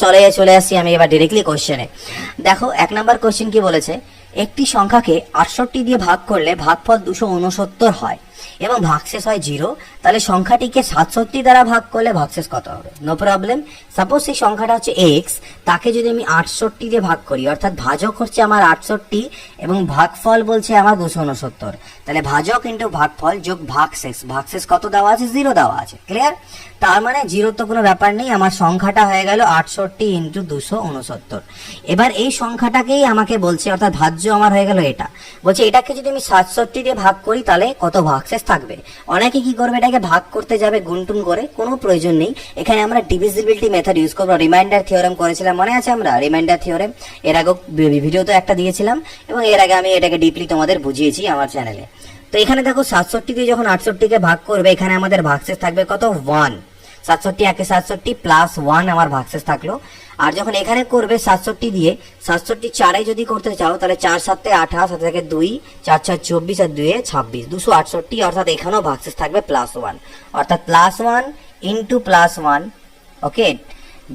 চলে আসছি আমি এবার ডিরেক্টলি কোশ্চেনে। দেখো 1 নাম্বার কোশ্চেন কি বলেছে, একটি সংখ্যাকে 68 দিয়ে ভাগ করলে ভাগফল 269 হয় এবং ভাগশেষ হয় 0, তাহলে সংখ্যাটিকে 67 দ্বারা ভাগ করলে ভাগশেষ কত হবে? No problem. সাপোজ এই সংখ্যাটা হচ্ছে x, তাকে যদি আমি 68 দিয়ে ভাগ করি, অর্থাৎ ভাজক হচ্ছে আমার 68 এবং ভাগফল বলছে আমার 269, তাহলে ভাজক ইন্টু ভাগফল যোগ ভাগশেষ, ভাগশেষ কত দেওয়া আছে? 0 দেওয়া আছে। ক্লিয়ার? তার মানে 0 তো কোনো ব্যাপার নেই, আমার সংখ্যাটা হয়ে গেল 68 ইন্টু 269। এবার এই সংখ্যাটাকেই আমাকে বলছে, অর্থাৎ ভাজ্য আমার হয়ে গেল এটা, বলছে এটাকে যদি আমি 67 দিয়ে ভাগ করি তাহলে কত ভাগশেষ থাকবে। অনেকে কি করবে, এটাকে ভাগ করতে যাবে গুনটুন করে, কোনো প্রয়োজন নেই। এখানে আমরা ডিভিজিবিলিটি মেথড ইউজ করবো। রিমাইন্ডার থিওরেম করেছিলাম, মনে আছে? আমরা রিমাইন্ডার থিওরেম এর আগে ভিডিও তো একটা দিয়েছিলাম এবং এর আগে আমি এটাকে ডিপলি তোমাদের বুঝিয়েছি আমার চ্যানেলে। তো এখানে দেখো 67 দিয়ে যখন 68 কে ভাগ করবে, এখানে আমাদের ভাগশেষ থাকবে কত? 1। 67 একে 67 প্লাস 1 আমার ভাগশেষ থাকলো। আর যখন এখানে করবে 67 দিয়ে 67 4 যদি করতে চাও, তাহলে 4 7 28, 7 থেকে 2, 4 4 24 আর 2 26, 268, অর্থাৎ এখানেও ভাগশেষ থাকবে প্লাস 1, অর্থাৎ plus 1 into plus 1, okay,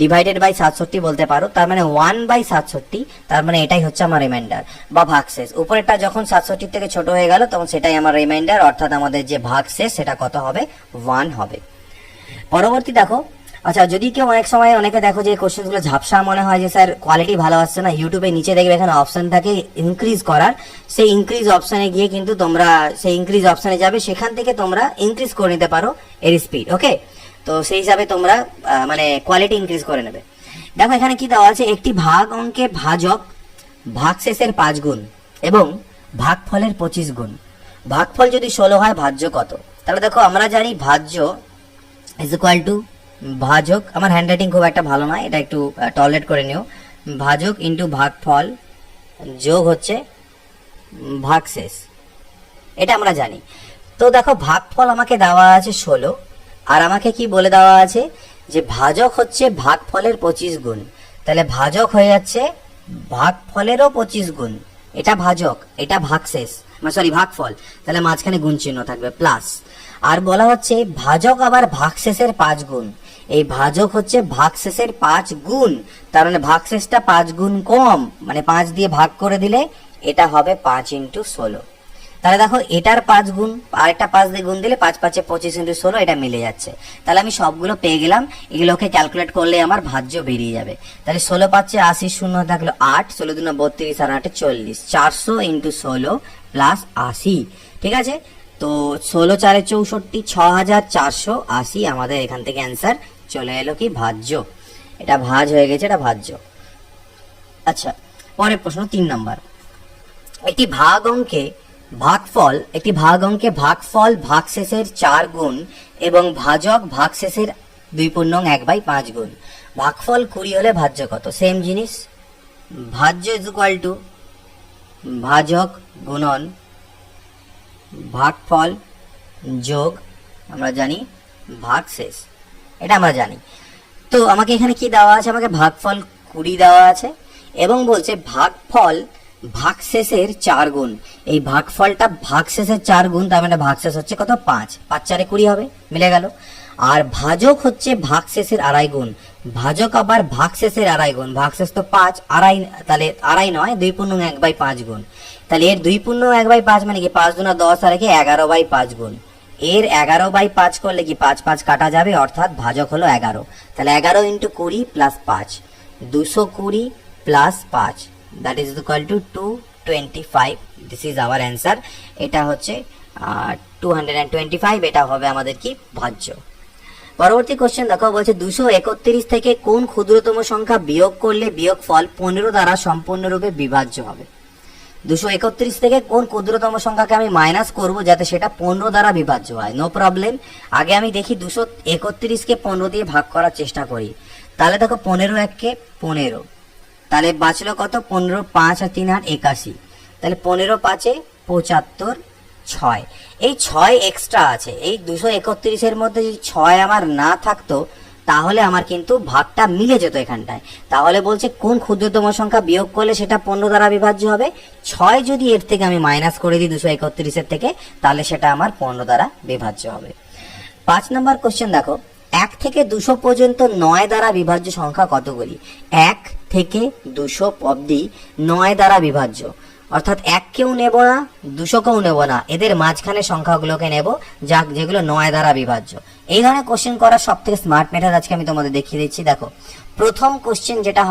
divided by 67 বলতে পারো। তার মানে 1/67, তার মানে এটাই হচ্ছে আমার রিমাইন্ডার বা ভাগশেষ। উপরেরটা যখন 67 থেকে ছোট হয়ে গেল তখন সেটাই আমার রিমাইন্ডার, অর্থাৎ আমাদের যে ভাগশেষ সেটা কত হবে? 1 হবে। পরবর্তী দেখো, আচ্ছা যদি কেউ অনেক সময় অনেকে দেখো যে কোশ্চেনগুলো ঝাপসা মনে হয় যে স্যার কোয়ালিটি ভালো আসছে না, ইউটিউবে নিচে দেখবে এখানে অপশন থাকে ইনক্রিজ করার, সেই ইনক্রিজ অপশনে গিয়ে কিন্তু তোমরা সেই ইনক্রিজ অপশনে যাবে, সেখান থেকে তোমরা ইনক্রিজ করে নিতে পারো এর স্পিড, ওকে। তো সেই হিসাবে তোমরা মানে কোয়ালিটি ইনক্রিজ করে নেবে। দেখো এখানে কি দেওয়া আছে, একটি ভাগ অঙ্কে ভাজক ভাগশেষের 5 গুণ এবং ভাগফলের 25 গুণ। ভাগফল যদি 16 হয়, ভাজ্য কত? তাহলে দেখো আমরা জানি ভাজ্য ইজ ইকুয়াল টু ভাজক, আমার হ্যান্ডরাইটিং খুব একটা ভালো নয়, এটা একটু টলারেট করে নিও, ভাজক ইন্টু ভাগফল যোগ হচ্ছে ভাগশেষ, এটা আমরা জানি। তো দেখো ভাগফল আমাকে দেওয়া আছে 16, আর আমাকে কি বলে দেওয়া আছে যে ভাজক হচ্ছে ভাগফলের 25 গুণ, তাহলে ভাজক হয়ে যাচ্ছে ভাগফলেরও 25 গুণ, এটা ভাজক, এটা ভাগশেষ, সরি ভাগফল, তাহলে মাঝখানে গুণ চিহ্ন থাকবে প্লাস। আর বলা হচ্ছে ভাজক আবার ভাগশেষের 5 গুণ, এই ভাজক হচ্ছে ভাগশেষের 5 গুণ, তার মানে ভাগশেষটা 5 গুণ কম, মানে 5 দিয়ে ভাগ করে দিলে এটা হবে 5 ইন্টু 16। তাহলে দেখো এটার 5 গুণ আরেকটা 5 দিয়ে গুণ দিলে 5 5 25 ইন্টু 16, এটা মিলে যাচ্ছে। তাহলে আমি সবগুলো পেয়ে গেলাম, এগুলোকে ক্যালকুলেট করলে আমার ভাজ্য বেরিয়ে যাবে। তাহলে 16 5 80, 0 থাকলো 8, 16 2 32 আর 8 40, 400 ইন্টু 16 প্লাস 80, ঠিক আছে। তো 16 4 64, 6480 আমাদের এখান থেকে অ্যান্সার চলে এলো কি? ভাজ্য। এটা ভাজ হয়ে গেছে, এটা ভাজ্য। আচ্ছা পরের প্রশ্ন 3 নাম্বার, একটি ভাগ অঙ্কে ভাগফল ভাগশেষের 4 গুণ এবং ভাজক ভাগশেষের 2.1/5 গুণ। ভাগফল 20 হলে ভাজ্য কত? সেম জিনিস, ভাজ্য ইজ ইকুয়াল টু ভাজক গুণন ভাগফল যোগ আমরা জানি ভাগশেষ, এটা আমরা জানি। তো আমাকে এখানে কি দেওয়া আছে, আমাকে ভাগফল 20 দেওয়া আছে এবং বলছে ভাগফল ভাগশেষের 4 গুণ, এই ভাগফলটা ভাগশেষের 4 গুণ, তার মানে ভাগশেষ হচ্ছে কত? 5, 5 4 20 হবে, মিলে গেল। আর ভাজক হচ্ছে ভাগশেষের 2.5 গুণ, ভাজক আবার ভাগশেষের 2.5 গুণ, ভাগশেষ তো 5, 2.5, তাহলে 2.5 নয় 2.1/5 গুণ, তাহলে এর 2.1/5 মানে কি 5 2 10 আর কি 11/5 গুণ, এর 11/5 করলে কি 5 5 কাটা যাবে, অর্থাৎ ভাজক হলো 11, তাহলে 11 into 20 plus 5, 220 plus 5, that is equal to 225, this is our answer, এটা হচ্ছে 225, এটা হবে আমাদের কি? ভাজ্য। পরবর্তী কোশ্চেন দেখো, বলছে 231 থেকে কোন ক্ষুদ্রতম সংখ্যা বিয়োগ করলে বিয়োগফল 15 দ্বারা সম্পূর্ণরূপে বিভাজ্য হবে? 231 থেকে কোন ক্ষুদ্রতম সংখ্যাকে আমি মাইনাস করব যাতে সেটা 15 দ্বারা বিভাজ্য হয়? No problem. আগে আমি দেখি 231 কে 15 দিয়ে ভাগ করার চেষ্টা করি। তাহলে দেখো 15 1 কে 15, তাহলে বাঁচলো কত? 15 5 আর 3 8 81, তাহলে 15 5 75 6, এই 6 এক্সট্রা আছে। এই 231 এর মধ্যে যদি 6 আমার না থাকতো তাহলে আমার কিন্তু ভাগটা মিলে যেত এখানটায়। তাহলে বলছে কোন ক্ষুদ্রতম সংখ্যা বিয়োগ করলে সেটা 15 দ্বারা বিভাজ্য হবে? 6 যদি এর থেকে আমি মাইনাস করে দিই 231 এর থেকে, তাহলে সেটা আমার 15 দ্বারা বিভাজ্য হবে। 5 নম্বর কোশ্চেন দেখো, 1 থেকে 200 পর্যন্ত 9 দ্বারা বিভাজ্য সংখ্যা কতগুলি? 1 থেকে 200 অবধি 9 দ্বারা বিভাজ্য, অর্থাৎ 1 কেও নেব না, 200 কেও নেব না, এদের মাঝখানে সংখ্যাগুলোকে নেব যেগুলো 9 দ্বারা বিভাজ্য। এই ধরনের কোশ্চেন করার সব থেকে স্মার্ট মেথড আজকে আমি তোমাদের দেখিয়ে দিচ্ছি। দেখো, প্রথম কোশ্চেন যেটা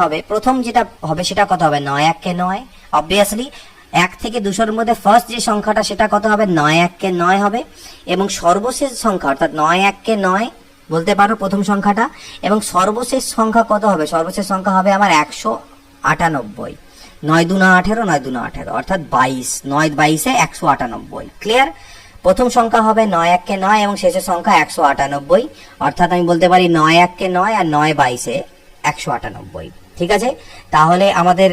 হবে সেটা কত হবে? 9 1 কে 9, অবভিয়াসলি 1 থেকে 200 মধ্যে ফার্স্ট যে সংখ্যাটা সেটা কত হবে? 9 1 কে 9 হবে, এবং সর্বশেষ সংখ্যা অর্থাৎ 9 1 কে 9 বলতে পারো প্রথম সংখ্যাটা, এবং সর্বশেষ সংখ্যা কত হবে? সর্বশেষ সংখ্যা হবে আমার 198। 9 2 18, 9 2 18, অর্থাৎ 22, 9 22 198। ক্লিয়ার? প্রথম সংখ্যা হবে 9 1 কে 9 এবং শেষের সংখ্যা 198, অর্থাৎ আমি বলতে পারি 9 1 কে 9 আর 9 22 198। ঠিক আছে, তাহলে আমাদের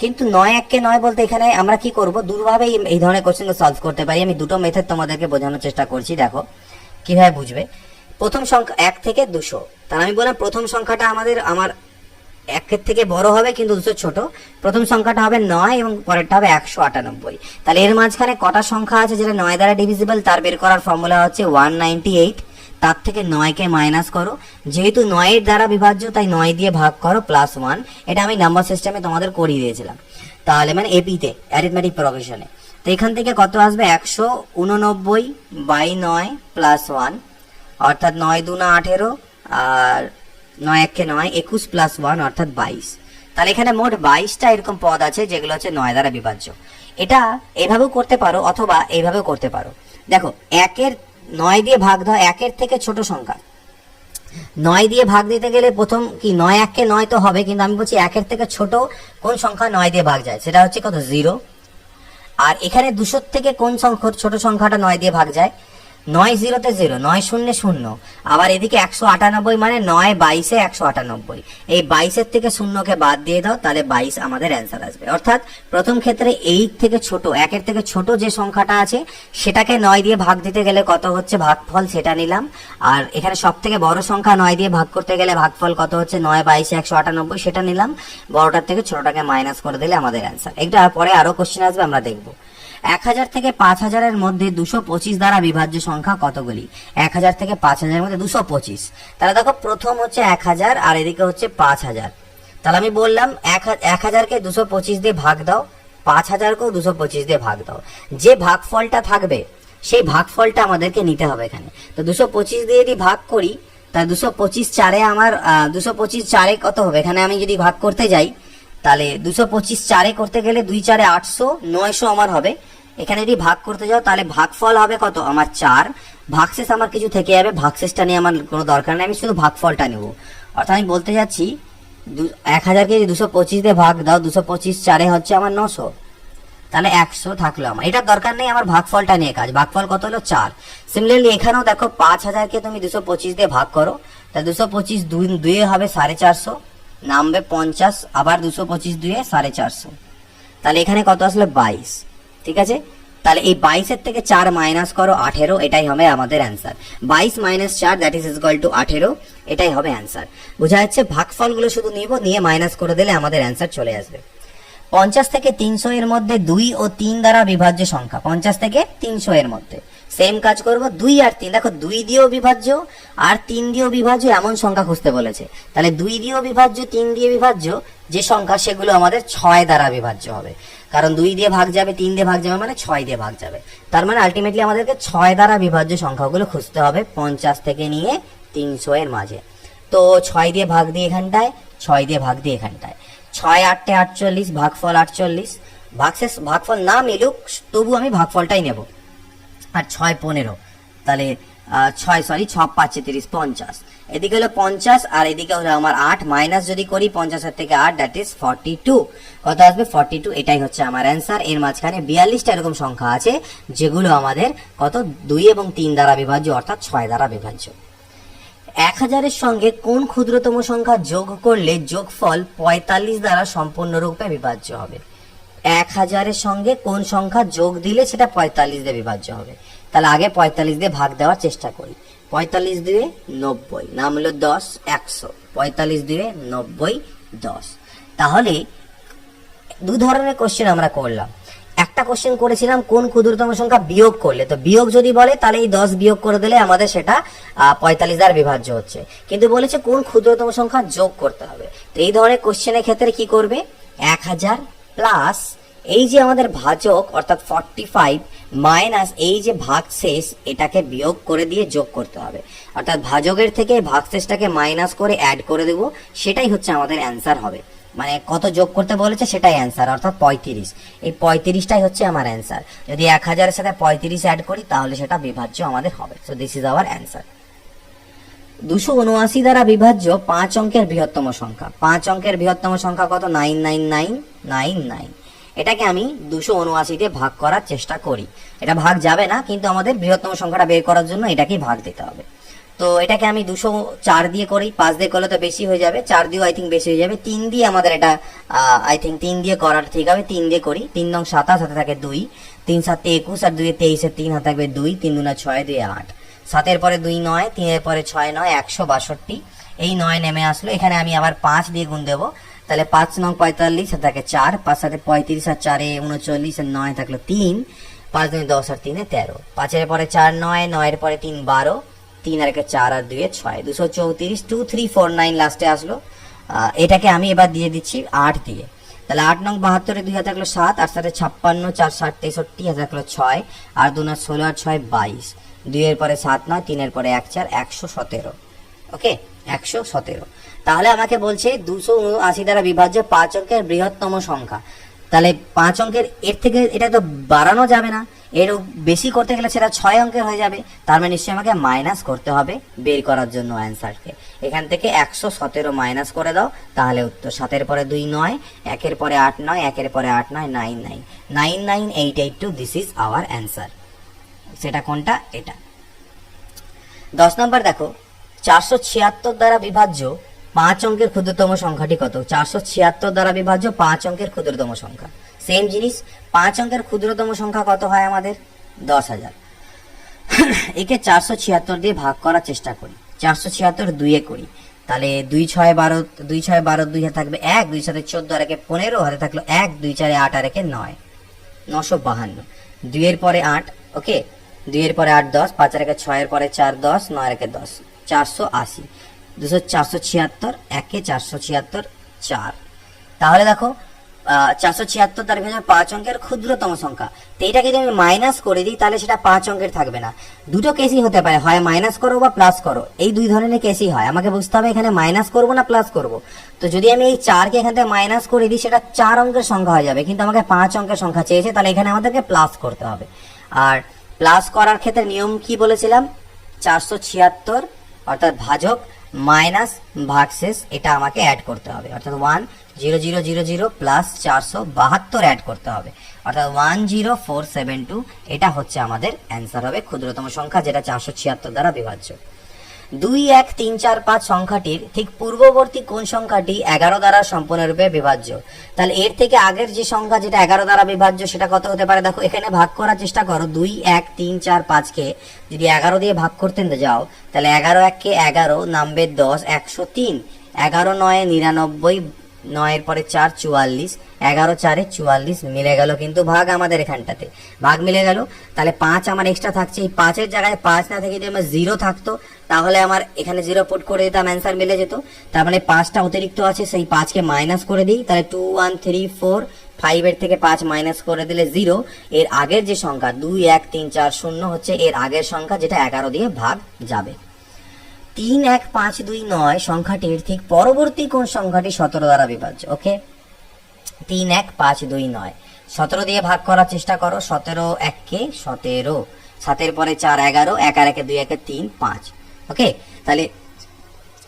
কিন্তু 9 1 কে 9 বলতে এখানে আমরা কি করব? দুভাবে এই ধরনের কোশ্চেনকে সলভ করতে পারি। আমি দুটো মেথড তোমাদেরকে বোঝানোর চেষ্টা করছি, দেখো কিভাবে বুঝবে। প্রথম সংখ্যা 1 থেকে 200, তাহলে আমি বললাম প্রথম সংখ্যাটা আমার 1 এর থেকে বড় হবে কিন্তু 200 ছোট। প্রথম সংখ্যাটা হবে 9 এবং পরেরটা হবে 198। তাহলে এর মাঝখানে কটা সংখ্যা আছে যেটা 9 দ্বারা ডিভিজিবল? তার বের করার ফর্মুলা হচ্ছে 198। তার থেকে 9 কে মাইনাস করো, যেহেতু 9 এর দ্বারা বিভাজ্য তাই 9 দিয়ে ভাগ করো +1। এটা আমি নাম্বার সিস্টেমে তোমাদের করিয়ে দিয়েছিলাম, তাহলে মানে এপিতে অ্যারিথমেটিক প্রোগ্রেশনে। তো এখান থেকে কত আসবে? 189/9 +1, অর্থাৎ 9 2 18 আর 9 1 কে 9 21 +1 অর্থাৎ 22। তাহলে এখানে মোট 22টা এরকম পদ আছে যেগুলো হচ্ছে 9 দ্বারা বিভাজ্য। এটা এভাবেও করতে পারো অথবা এইভাবেও করতে পারো। দেখো 1 এর 9 দিয়ে ভাগ দাও, 1 এর থেকে ছোট সংখ্যা 9 দিয়ে ভাগ দিতে গেলে প্রথম কি 9 1 কে 9 তো হবে, কিন্তু আমি বলছি 1 এর থেকে ছোট কোন সংখ্যা 9 দিয়ে ভাগ যায়? সেটা হচ্ছে কত? 0। আর এখানে 200 থেকে কোন সংখ্যা ছোট সংখ্যাটা 9 দিয়ে ভাগ যায়? 9 0 তে 0, 9 0 0, আবার এদিকে 198 মানে 9 22 198। এই 22 এর থেকে 0 কে বাদ দিয়ে দাও, তাহলে 22 আমাদের অ্যান্সার আসবে। অর্থাৎ প্রথম ক্ষেত্রে 8 থেকে ছোট 1 এর থেকে ছোট যে সংখ্যাটা আছে সেটাকে 9 দিয়ে ভাগ দিতে গেলে কত হচ্ছে ভাগফল সেটা নিলাম, আর এখানে সব থেকে বড় সংখ্যা 9 দিয়ে ভাগ করতে গেলে ভাগফল কত হচ্ছে 9 22 198 সেটা নিলাম, বড়টার থেকে ছোটটাকে মাইনাস করে দিলে আমাদের অ্যান্সার। এটা পরে আরো কোশ্চেন আসবে, আমরা দেখবো। 1000 থেকে 5000 এর মধ্যে 225 দ্বারা বিভাজ্য সংখ্যা কতগুলি? 1000 থেকে 5000 এর মধ্যে 225। তাহলে দেখো প্রথম হচ্ছে 1000 আর এদিকে হচ্ছে 5000। তাহলে আমি বললাম 1000 কে 225 দিয়ে ভাগ দাও, 5000 কেও 225 দিয়ে ভাগ দাও। যে ভাগফলটা থাকবে সেই ভাগফলটা আমাদেরকে নিতে হবে এখানে। তো 225 দিয়ে যদি ভাগ করি তাহলে 225 4 আমার 225 4 কত হবে? এখানে আমি যদি ভাগ করতে যাই তাহলে 225 4 করতে গেলে 2 4 800, 900 আমার হবে। এখানে যদি ভাগ করতে যাও তাহলে ভাগফল হবে কত? আমার 4। ভাগশেষ আমার কিছু থেকে যাবে, ভাগশেষটা নিয়ে আমার কোনো দরকার নেই, আমি শুধু ভাগফলটা নেব। অর্থাৎ আমি বলতে যাচ্ছি 1000 কে যদি 225 দিয়ে ভাগ দাও, 225 4 হচ্ছে আমার 900, তাহলে 100 থাকলো আমার। এটার দরকার নেই, আমার ভাগফলটা নিয়ে কাজ। ভাগফল কত হলো? 4। সিমিলারলি এখানেও দেখো 5000 কে তুমি 225 দিয়ে ভাগ করো, তাহলে 225 2 হবে 450, নামবে 50, আবার 225 2 450, তাহলে এখানে কত আসলে 22। ঠিক আছে, তাহলে এই 22 এর থেকে 4 মাইনাস করো 18, এটাই হবে আমাদের answer. 22 - 4 that is equal to 18, এটাই হবে অ্যান্সার। বোঝা যাচ্ছে? ভাগফলগুলো শুধু নিব, নিয়ে মাইনাস করে দিলে আমাদের অ্যান্সার চলে আসবে। 50 থেকে 300 এর মধ্যে 2 ও 3 দ্বারা বিভাজ্য সংখ্যা। 50 থেকে 300 এর মধ্যে সেম কাজ করব, 2 আর 3। দেখো 2 দিয়েও বিভাজ্য আর 3 দিয়েও বিভাজ্য এমন সংখ্যা খুঁজতে বলেছে। তাহলে 2 দিয়েও বিভাজ্য 3 দিয়ে বিভাজ্য যে সংখ্যা সেগুলো আমাদের 6 দ্বারা বিভাজ্য হবে, কারণ 2 দিয়ে ভাগ যাবে 3 দিয়ে ভাগ যাবে মানে 6 দিয়ে ভাগ যাবে। তার মানে আলটিমেটলি আমাদেরকে 6 দ্বারা বিভাজ্য সংখ্যাগুলো খুঁজতে হবে 50 থেকে নিয়ে 300 এর মাঝে। তো 6 দিয়ে ভাগ দিয়ে এখানটায়, 6 দিয়ে ভাগ দিয়ে এখানটায়, 6 8 48, ভাগফল 48। ভাগশেষ ভাগফল না মিলুক তবু আমি ভাগফলটাই নেব। আর 6 15, তাহলে 6 5 30 50। এদিকে হলো 50 আর এদিকে হলো আমার 8, মাইনাস যদি করি 50 এর থেকে 8 দ্যাট ইজ 42। কত আসবে? 42, এটাই হচ্ছে আমার অ্যান্সার। এর মাঝখানে 42টা এরকম সংখ্যা আছে যেগুলো আমাদের কত 2 এবং 3 দ্বারা বিভাজ্য, অর্থাৎ 6 দ্বারা বিভাজ্য। 1000 এর সঙ্গে কোন ক্ষুদ্রতম সংখ্যা যোগ করলে যোগফল 45 দ্বারা সম্পূর্ণরূপে বিভাজ্য হবে? 1000 এর সঙ্গে কোন সংখ্যা যোগ দিলে সেটা 45 দিয়ে বিভাজ্য হবে? তাহলে আগে 45 দিয়ে ভাগ দেওয়ার চেষ্টা করি। 45 দিয়ে 90, নাম হলো 10 100, 45 দিয়ে 90 10। তাহলে দু ধরনের কোশ্চেন আমরা করলাম। এক একটা কোশ্চেন করেছিলাম কোন ক্ষুদ্রতম সংখ্যা বিয়োগ করলে, তো বিয়োগ যদি বলে তাহলে এই 10 বিয়োগ করে দিলে আমাদের সেটা 45 দ্বারা বিভাজ্য হচ্ছে, কিন্তু বলেছে কোন ক্ষুদ্রতম সংখ্যা যোগ করতে হবে। তো এই ধরনের কোশ্চেনের ক্ষেত্রে কি করবে, 1000 প্লাস এই যে আমাদের ভাজক অর্থাৎ 45 মাইনাস এই যে ভাগশেষ এটাকে বিয়োগ করে দিয়ে যোগ করতে হবে, অর্থাৎ ভাজকের থেকে ভাগশেষটাকে মাইনাস করে অ্যাড করে দেব, সেটাই হচ্ছে আমাদের অ্যান্সার হবে। মানে কত যোগ করতে বলেছে সেটাই অ্যান্সার, অর্থাৎ 35। এই 35টাই হচ্ছে আমার অ্যান্সার। যদি 1000-এর সাথে 35 অ্যাড করি তাহলে সেটা বিভাজ্য আমাদের হবে। So this is our answer. 279 দ্বারা বিভাজ্য 5 অঙ্কের বৃহত্তম সংখ্যা। 5 অঙ্কের বৃহত্তম সংখ্যা কত, 99999। এটাকে আমি 279 দিয়ে ভাগ করার চেষ্টা করি। এটা ভাগ যাবে না, কিন্তু আমাদের বৃহত্তম সংখ্যাটা বের করার জন্য এটাকেই ভাগ দিতে হবে। তো এটাকে আমি 204 দিয়ে করি, 5 দিয়ে করলে তো বেশি হয়ে যাবে, 4 দিয়েও আই থিঙ্ক বেশি হয়ে যাবে, 3 দিয়ে আমাদের এটা আই থিঙ্ক 3 দিয়ে করার ঠিক হবে। 3 দিয়ে করি, 3 নং 27, হাতে থাকে 2, 3 7 21 আর 2 23 3, হাতে থাকবে 2, 3 2 6, 2 8, 7-এর পরে 2 9, 3-এর পরে 6 9, 162। এই 9 নেমে আসলো, এখানে আমি আবার 5 দিয়ে গুণ দেবো, তাহলে 5 নং 45, হাতে থাকে 4, 5 7 35 আর 4 39 আর 9 থাকলো 3, 5 2 10 আর 3 13, 5-এর পরে 4 9, 9-এর পরে 3 12, 3 আর 4 আর 2 6, 234, 2349 লাস্টে আসলো। এটাকে আমি এবার দিয়ে দিচ্ছি 8 দিয়ে, তাহলে 8 নং 72-এ 2 হাতে থাকলো 7, 8 7 56, 4 60 63, হাতে থাকলো 6 আর 2 9 16 আর 6 22, 2-এর পরে 7 9, 3-এর পরে 1 4, 117। ওকে, 117। তাহলে আমাকে বলছে 279 দ্বারা বিভাজ্য 5 অঙ্কের বৃহত্তম সংখ্যা। তাহলে 5 অঙ্কের এর থেকে এটা তো বাড়ানো যাবে না, এর বেশি করতে গেলে সেটা 6 অঙ্কের হয়ে যাবে, তার মানে নিশ্চয়ই আমাকে মাইনাস করতে হবে বের করার জন্য অ্যান্সারকে। এখান থেকে 117 মাইনাস করে দাও, তাহলে উত্তর 7-এর পরে 2 9, 1-এর পরে 8 9, 1-এর পরে 8 9, 99882। This is our answer. সেটা কোনটা, এটা। 10 নম্বর দেখো, 476 দ্বারা বিভাজ্য 5 অঙ্কের ক্ষুদ্রতম সংখ্যাটি কত। 476 দ্বারা বিভাজ্য 5 অঙ্কের ক্ষুদ্রতম সংখ্যা, সেম জিনিস। 5 অঙ্কের ক্ষুদ্রতম সংখ্যা কত হয় আমাদের, 10,000। একে 476 দিয়ে ভাগ করার চেষ্টা করি, 476 2-এ করি, তাহলে 2 6 12, 2 6 12, 2 হাতে থাকবে 1, 2 7 14 আর 1 15, হাতে থাকলো 1, 2 4 8 আর 1 9, 952। 2-এর পরে 8, ওকে, 2-এর পরে 8 10, 5 আর 1 6, এর পরে 4 10, 9 আর 1 10, 480। 476, 1-কে 476 4। তাহলে দেখো 476 তার ভিতরে 5 অঙ্কের ক্ষুদ্রতম সংখ্যা, তো এটাকে যদি আমি মাইনাস করে দিই তাহলে সেটা 5 অঙ্কের থাকবে না। দুটো কেসই হতে পারে, হয় মাইনাস করো বা প্লাস করো, এই দুই ধরনের কেসই হয়। আমাকে বুঝতে হবে এখানে মাইনাস করবো না প্লাস করব। তো যদি আমি এই 4-কে এখান থেকে মাইনাস করে দিই সেটা 4 অঙ্কের সংখ্যা হয়ে যাবে, কিন্তু আমাকে 5 অঙ্কের সংখ্যা চেয়েছে, তাহলে এখানে আমাদেরকে প্লাস করতে হবে। আর প্লাস করার ক্ষেত্রে নিয়ম কি বলেছিলাম, 476 অর্থাৎ ভাজক মাইনাস ভাগশেষ, এটা আমাকে অ্যাড করতে হবে, অর্থাৎ 10000 প্লাস 472 অ্যাড করতে হবে, অর্থাৎ 10472। এটা হচ্ছে আমাদের অ্যান্সার হবে ক্ষুদ্রতম সংখ্যা, যেটা 476 দ্বারা বিভাজ্য। 2 1 3 4 5 সংখ্যাটির ঠিক পূর্ববর্তী কোন সংখ্যাটি 11 দ্বারা সম্পূর্ণরূপে বিভাজ্য। তাহলে এর থেকে আগের যে সংখ্যা যেটা 11 দ্বারা বিভাজ্য সেটা কত হতে পারে, দেখো এখানে ভাগ করার চেষ্টা করো। 2 1 3 4 5-কে যদি 11 দিয়ে ভাগ করতে যাও তাহলে 11 1-কে 11 নামবে 10, 103, 11 9 99, 9-এর পরে 4 44, 11 4 44 মিলে গেল, কিন্তু ভাগ আমাদের এখানটাতে ভাগ মিলে গেল। তাহলে 5 আমার এক্সট্রা থাকছে, এই 5-এর জায়গায় 5 না থেকে যদি আমার 0 থাকতো তাহলে আমার এখানে 0 পুট করে দিতাম, অ্যান্সার মিলে যেত। তার মানে 5টা অতিরিক্ত আছে, সেই 5-কে মাইনাস করে দিই, তাহলে 2 1 3 4 5-এর থেকে 5 মাইনাস করে দিলে 0। এর আগের যে সংখ্যা 2 1 3 4 0 হচ্ছে এর আগের সংখ্যা, যেটা 11 দিয়ে ভাগ যাবে। 3 1 5 2 9 সংখ্যাটির ঠিক পরবর্তী কোন সংখ্যাটি 17 দ্বারা বিভাজ্য। ওকে, 3 1 5 2 9, 17 দিয়ে ভাগ করার চেষ্টা করো। 17 1-কে 17, 7-এর পরে 4 11, 1 আর 1 2 1 3 5। ওকে, তাহলে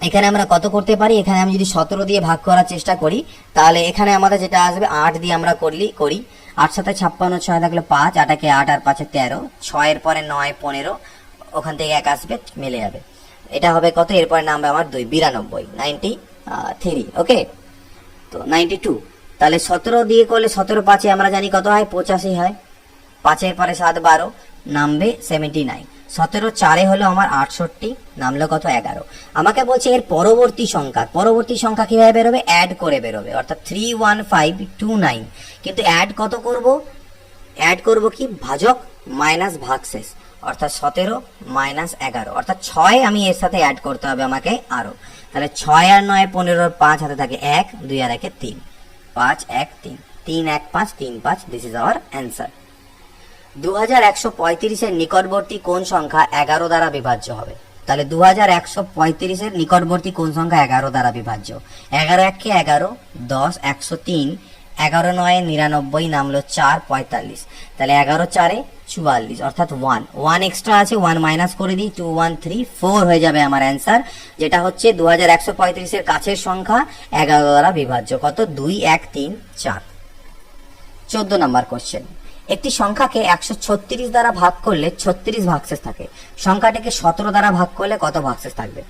এখানে আমরা কত করতে পারি, এখানে আমি যদি 17 দিয়ে ভাগ করার চেষ্টা করি তাহলে এখানে আমাদের যেটা আসবে 8 দিয়ে আমরা করি। 8 7 56, 6 থাকলে 5, 8 1 8 আর 5 13, 6-এর পরে 9 15, ওখান থেকে 1 আসবে, মিলে যাবে। এটা হবে কত, এরপরে নামবে আমার 2 92, 93। ওকে, তো 92। তাহলে 17 দিয়ে করলে 17 5-এ আমরা জানি কত হয়, 85 হয়। 5-এর পরে 7 12, নামবে 79। 17 4-এ হলো আমার 68, নামলো কত, 11। আমাকে বলছে এর পরবর্তী সংখ্যা কিভাবে বেরোবে, অ্যাড করে বেরোবে, অর্থাৎ 31529। কিন্তু অ্যাড কত করব, অ্যাড করব কি ভাজক মাইনাস ভাগশেষ, অর্থাৎ 17 মাইনাস 11, অর্থাৎ 6 আমি এর সাথে অ্যাড করতে হবে আমাকে আরো। তাহলে 6 আর 9 15, 5 হাতে থাকে 1, 2 আর 1 3, 5 1 3, 3 1 5 3 5, দিস ইজ আওয়ার অ্যান্সার। 2135 এর নিকটবর্তী কোন সংখ্যা 11 দ্বারা বিভাজ্য হবে? তাহলে 2135 এর নিকটবর্তী কোন সংখ্যা 11 দ্বারা বিভাজ্য? 11 1 11, 10 103, 11 9 99, নামলো 4 45, তাহলে 11 4 44, অর্থাৎ 1 এক্সট্রা আছে, 1 মাইনাস করে দিই, 2 1 3 4 হয়ে যাবে আমার অ্যান্সার, যেটা হচ্ছে 2135 এর কাছের সংখ্যা 11 দ্বারা বিভাজ্য। কত? 2 1 3 4। 14 নাম্বার কোশ্চেন, একটি সংখ্যাকে 136 দ্বারা ভাগ করলে 36 ভাগশেষ থাকে, সংখ্যাটাকে 17 দ্বারা ভাগ করলে কত ভাগশেষ থাকবে?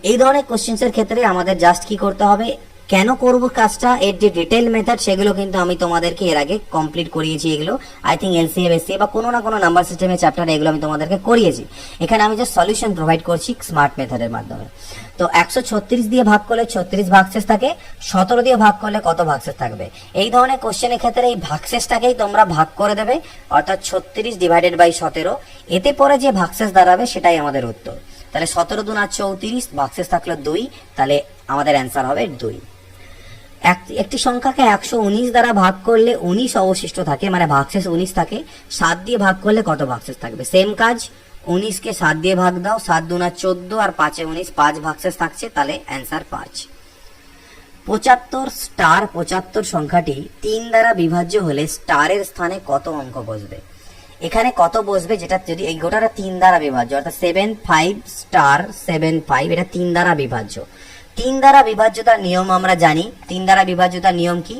এই ধরনের কোশ্চেন্স এর ক্ষেত্রে আমাদের জাস্ট কি করতে হবে, কেন করব কাজটা, এর যে ডিটেইল মেথড সেগুলো কিন্তু আমি তোমাদেরকে এর আগে কমপ্লিট করিয়েছি। এগুলো আই থিঙ্ক এলসিএম এসসিএ বা কোনো না কোনো নাম্বার সিস্টেমের চ্যাপ্টারে এগুলো আমি তোমাদেরকে করিয়েছি। এখানে আমি যে সলিউশন প্রোভাইড করছি স্মার্ট মেথডের মাধ্যমে। তো 136 দিয়ে ভাগ করলে 36 ভাগশেষ থাকে, 17 দিয়ে ভাগ করলে কত ভাগশেষ থাকবে? এই ধরনের কোশ্চেনের ক্ষেত্রে এই ভাগশেষটাকেই তোমরা ভাগ করে দেবে, অর্থাৎ 36 ডিভাইডেড বাই 17, এতে পরে যে ভাগশেষ দাঁড়াবে সেটাই আমাদের উত্তর। তাহলে 17 দুনা 34, ভাগশেষ থাকলো 2, তাহলে আমাদের অ্যান্সার হবে 2। একটি সংখ্যাকে 119 দ্বারা ভাগ করলে 19 অবশিষ্ট থাকে, মানে ভাগশেষ 19 থাকে, 7 দিয়ে ভাগ করলে কত ভাগশেষ থাকবে? সেম কাজ, 19 কে 7 দিয়ে ভাগ দাও, 7 দুনা 14 আর 5 এ 19, 5 ভাগশেষ থাকছে, তাহলে অ্যান্সার 5। 75 স্টার 75 সংখ্যাটি 3 দ্বারা বিভাজ্য হলে স্টারের স্থানে কত অঙ্ক বসবে? এখানে কত বসবে, যেটা যদি এই গোটাটা 3 দ্বারা বিভাজ্য, অর্থাৎ 7 5 স্টার 7 5, এটা 3 দ্বারা বিভাজ্য। 3 দ্বারা বিভাজ্যতার নিয়ম আমরা জানি। 3 দ্বারা বিভাজ্যতার নিয়ম কি?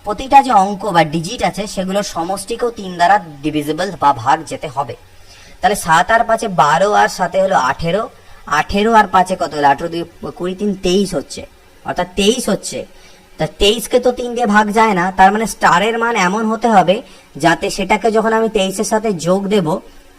প্রতিটা যে অঙ্ক বা ডিজিট আছে সেগুলোর সমষ্টিকেও 3 দ্বারা ডিভিজিবল বা ভাগ যেতে হবে। তাহলে 7 আর 5 12, আর 7 হলো 18, 18 আর 5 কত হলো? 18 2 20 3 23 হচ্ছে, অর্থাৎ 23 হচ্ছে। তা 23 কে তো 3 দিয়ে ভাগ যায় না, তার মানে স্টারের মান এমন হতে হবে যাতে সেটাকে যখন আমি 23 এর সাথে যোগ দেব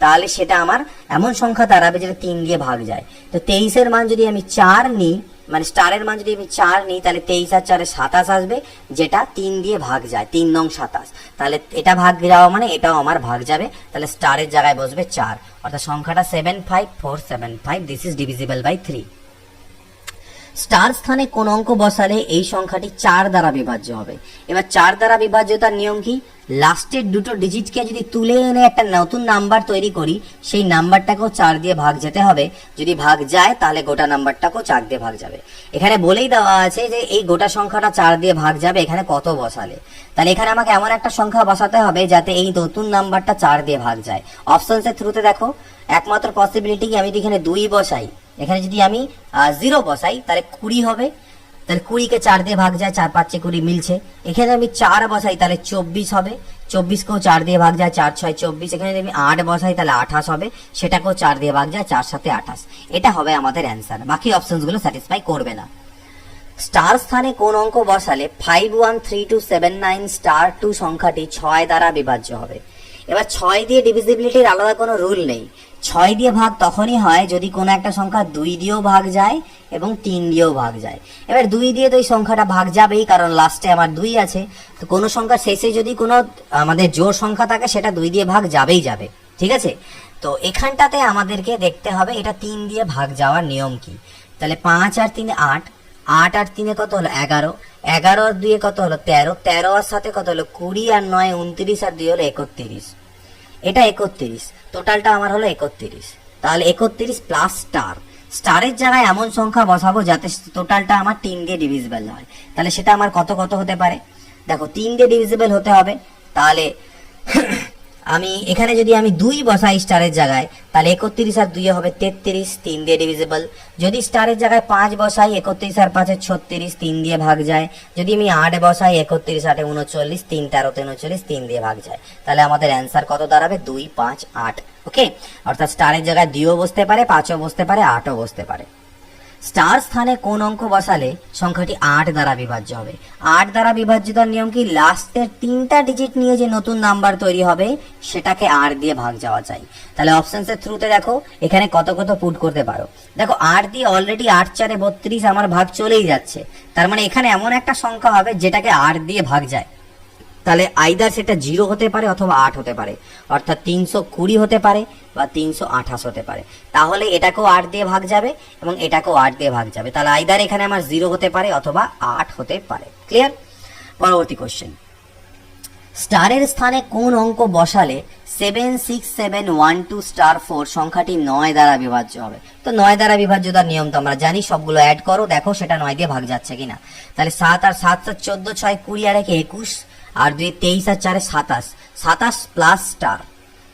তাহলে সেটা আমার এমন সংখ্যা দাঁড়াবে যেটা 3 দিয়ে ভাগ যায়। তো 23 এর মান যদি আমি 4 নিই, মানে স্টারের মান যদি আমি 4 নিই, তাহলে 23 আর 4 27 আসবে, যেটা 3 দিয়ে ভাগ যায়, 3 নং 27। তাহলে এটা ভাগ যাওয়া মানে এটাও আমার ভাগ যাবে, তাহলে স্টারের জায়গায় বসবে 4, অর্থাৎ সংখ্যাটা 75475, this is divisible by 3। Star স্থানে কোন অঙ্ক বসালে এই সংখ্যাটি 4 দ্বারা বিভাজ্য হবে? এবার 4 দ্বারা বিভাজ্যতার নিয়ম কি? লাস্টের দুটো ডিজিটকে যদি তুলে এনে একটা নতুন নাম্বার তৈরি করি, সেই নাম্বারটাকেও 4 দিয়ে ভাগ যেতে হবে, যদি ভাগ যায় তাহলে গোটা নাম্বারটাকেও 4 দিয়ে ভাগ যাবে। এখানে বলেই দেওয়া আছে যে এই গোটা সংখ্যাটা 4 দিয়ে ভাগ যাবে, এখানে কত বসালে? তাহলে এখানে আমাকে এমন একটা সংখ্যা বসাতে হবে যাতে এই নতুন নাম্বারটা 4 দিয়ে ভাগ যায়। অপশনসের থ্রুতে দেখো, একমাত্র পসিবিলিটি কি, আমি যদি এখানে 2 বসাই, এখানে যদি আমি 0 বসাই তাহলে 20 হবে, তাহলে 20 কে 4 দিয়ে ভাগ যায়, 4 5 20 মিলছে। এখানে আমি 4 বসাই তাহলে 24 হবে, 24 কেও 4 দিয়ে ভাগ যায়, 4 6 24। এখানে যদি আমি 8 বসাই তাহলে 28 হবে, সেটাকেও 4 দিয়ে ভাগ যায়, 4 7 28। এটা হবে আমাদের অ্যান্সার, বাকি অপশনস গুলো স্যাটিসফাই করবে না। স্টার স্থানে কোন অঙ্ক বসালে 513279 স্টার 2 সংখ্যাটি 6 দ্বারা বিভাজ্য হবে? এবার 6 দিয়ে ডিভিজিবিলিটির আলাদা কোনো রুল নেই। 6 দিয়ে ভাগ তখনই হয় যদি কোনো একটা সংখ্যা 2 দিয়েও ভাগ যায় এবং 3 দিয়েও ভাগ যায়। এবার 2 দিয়ে তো এই সংখ্যাটা ভাগ যাবেই, কারণ লাস্টে আমার 2 আছে। তো কোনো সংখ্যার শেষে যদি কোনো আমাদের জোড় সংখ্যা থাকে সেটা 2 দিয়ে ভাগ যাবেই যাবে, ঠিক আছে? তো এখানটাতে আমাদেরকে দেখতে হবে এটা 3 দিয়ে ভাগ যাওয়ার নিয়ম কি। তাহলে 5 আর 3 8, 8 আর 3 কত হলো 11, 11 আর 2 কত হলো 13, 13 আর 7 কত হলো 20, আর 9 29, আর 2 হলো 31। এটা 31, টোটালটা আমার হলো 31। তাহলে 31 প্লাস স্টার, স্টারের জায়গায় এমন সংখ্যা বসাবো যাতে টোটালটা আমার 3 দিয়ে ডিভিজিবল হয়। তাহলে সেটা আমার কত কত হতে পারে? দেখো 3 দিয়ে ডিভিজিবল হতে হবে, তাহলে আমি এখানে যদি আমি 2 বসাই স্টারের জায়গায়, তাহলে 31 আর 2 হবে 33, 3 দিয়ে ডিভিজিবল। যদি স্টারের জায়গায় 5 বসাই, 31 আর 5 36, 3 দিয়ে ভাগ যায়। যদি আমি 8 বসাই, 31 8 39, 3 13 39, 3 দিয়ে ভাগ যায়। তাহলে আমাদের অ্যান্সার কত দাঁড়াবে? 2 5 8। ওকে, অর্থাৎ স্টারের জায়গায় 2ও বসতে পারে, 5ও বসতে পারে, 8ও বসতে পারে। স্টার স্থানে কোন অঙ্ক বসালে সংখ্যাটি 8 দ্বারা বিভাজ্য হবে? 8 দ্বারা বিভাজ্যতার নিয়ম কি? লাস্টের 3টা ডিজিট নিয়ে যে নতুন নাম্বার তৈরি হবে সেটাকে 8 দিয়ে ভাগ যাওয়া চাই। তাহলে অপশনস এর থ্রুতে দেখো এখানে কত কত পুট করতে পারো। দেখো 8 দিয়ে অলরেডি 8 4 32 আমার ভাগ চলেই যাচ্ছে, তার মানে এখানে এমন একটা সংখ্যা হবে যেটাকে 8 দিয়ে ভাগ যায়। তাহলে আইদার সেটা 0 হতে পারে অথবা 8 হতে পারে, অর্থাৎ 320 হতে পারে বা 328 হতে পারে। তাহলে এটাকেও 8 দিয়ে ভাগ যাবে এবং এটাকেও 8 দিয়ে ভাগ যাবে। তাহলে আইদার এখানে আমার 0 হতে পারে অথবা 8 হতে পারে। ক্লিয়ার? পরবর্তী কোশ্চেন, স্টারের স্থানে কোন অঙ্ক বসালে 76712*4 সংখ্যাটি 9 দ্বারা বিভাজ্য হবে? তো 9 দ্বারা বিভাজ্যতার নিয়ম তো আমরা জানি, সবগুলো অ্যাড করো, দেখো সেটা 9 দিয়ে ভাগ যাচ্ছে কিনা। তাহলে 7 আর 7 14, 6 20 আর 1 21, আর 2 23 আর 4 27, 27 প্লাস স্টার।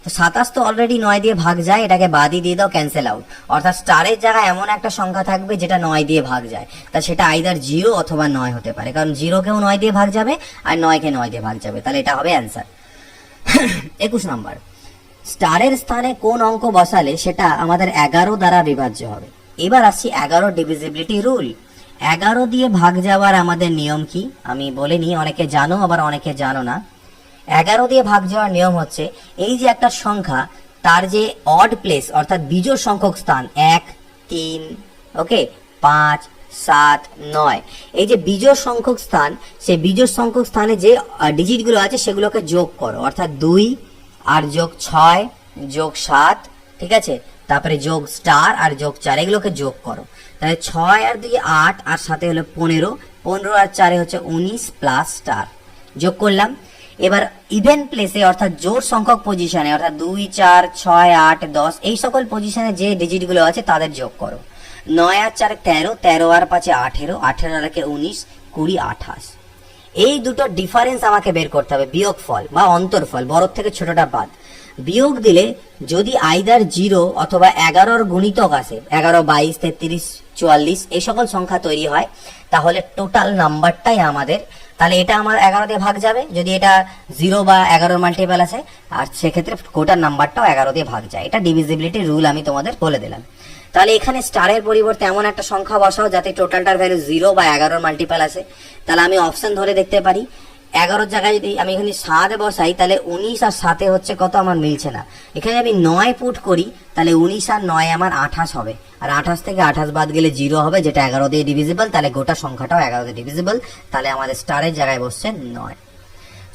তো 27 তো অলরেডি 9 দিয়ে ভাগ যায়, এটাকে বাদই দিয়ে দাও, ক্যান্সেল আউট। অর্থাৎ স্টারের জায়গায় এমন একটা সংখ্যা থাকবে যেটা 9 দিয়ে ভাগ যায়, তা সেটা আইদার 0 অথবা 9 হতে পারে, কারণ 0 কেও 9 দিয়ে ভাগ যাবে আর 9 কে 9 দিয়ে ভাগ যাবে। তাহলে এটা হবে অ্যান্সার। 21 নম্বর, স্টারের স্থানে কোন অঙ্ক বসালে সেটা আমাদের 11 দ্বারা বিভাজ্য হবে? এবার আসছি 11 ডিভিজিবিলিটি রুল। 11 দিয়ে ভাগ যাওয়ার আমাদের নিয়ম কি আমি বলে নিই, অনেকে জানো আবার অনেকে জানো না। 11 দিয়ে ভাগ যাওয়ার নিয়ম হচ্ছে, এই যে একটা সংখ্যা তার যে অড প্লেস অর্থাৎ বিজোড় সংখ্যক স্থান 1 3 ওকে 5 7 9, এই যে বিজোড় সংখ্যক স্থান, সেই বিজোড় সংখ্যক স্থানে যে ডিজিটগুলো আছে সেগুলোকে যোগ করো, অর্থাৎ 2 আর যোগ 6 যোগ 7, ঠিক আছে, তারপরে যোগ স্টার আর যোগ 4, এগুলোকে যোগ করো। তাহলে 6 আর 2 8 আর 7 হলো 15, 15 আর 4 হচ্ছে 19 প্লাস স্টার, যোগ করলাম। এবার ইভেন প্লেসে অর্থাৎ জোড় সংখ্যক পজিশনে অর্থাৎ 2 4 6 8 10 এই সকল পজিশনে যে ডিজিটগুলো আছে তাদের যোগ করো। 9 আর 4 13, 13 আর 5 18, 18 আর 1 19, 20 28। এই দুটো ডিফারেন্স আমাকে বের করতে হবে, বিয়োগফল বা অন্তরফল, বড় থেকে ছোটটা বাদ। বিয়োগ দিলে যদি আইদার 0 অথবা 11 গুণিতক আসে, 11 22 33 44 এই সকল সংখ্যা তৈরি হয়, তাহলে টোটাল নাম্বারটাই আমাদের, তাহলে এটা আমার 11 দিয়ে ভাগ যাবে যদি এটা 0 বা 11 মাল্টিপল আসে, আর সেক্ষেত্রে গোটার নাম্বারটাও 11 দিয়ে ভাগ যায়। এটা ডিভিজিবিলিটি রুল আমি তোমাদের বলে দিলাম। তাহলে এখানে স্টারের পরিবর্তে এমন একটা সংখ্যা বসাও যাতে টোটালটার ভ্যালু 0 বা 11 মাল্টিপল আসে। তাহলে আমি অপশন ধরে দেখতে পারি, 11 জায়গায় যদি আমি এখানে 7 বসাই তাহলে 19 আর 7 হচ্ছে কত, আমার মিলছে না। এখানে আমি 9 পুট করি তাহলে 19 আর 9 আমার 28 হবে, আর 28 থেকে 28 বাদ গেলে 0 হবে, যেটা 11 দিয়ে ডিভিজিবল, তাহলে গোটা সংখ্যাটাও 11 দিয়ে ডিভিজিবল। তাহলে আমাদের স্টারের জায়গায় বসছে 9।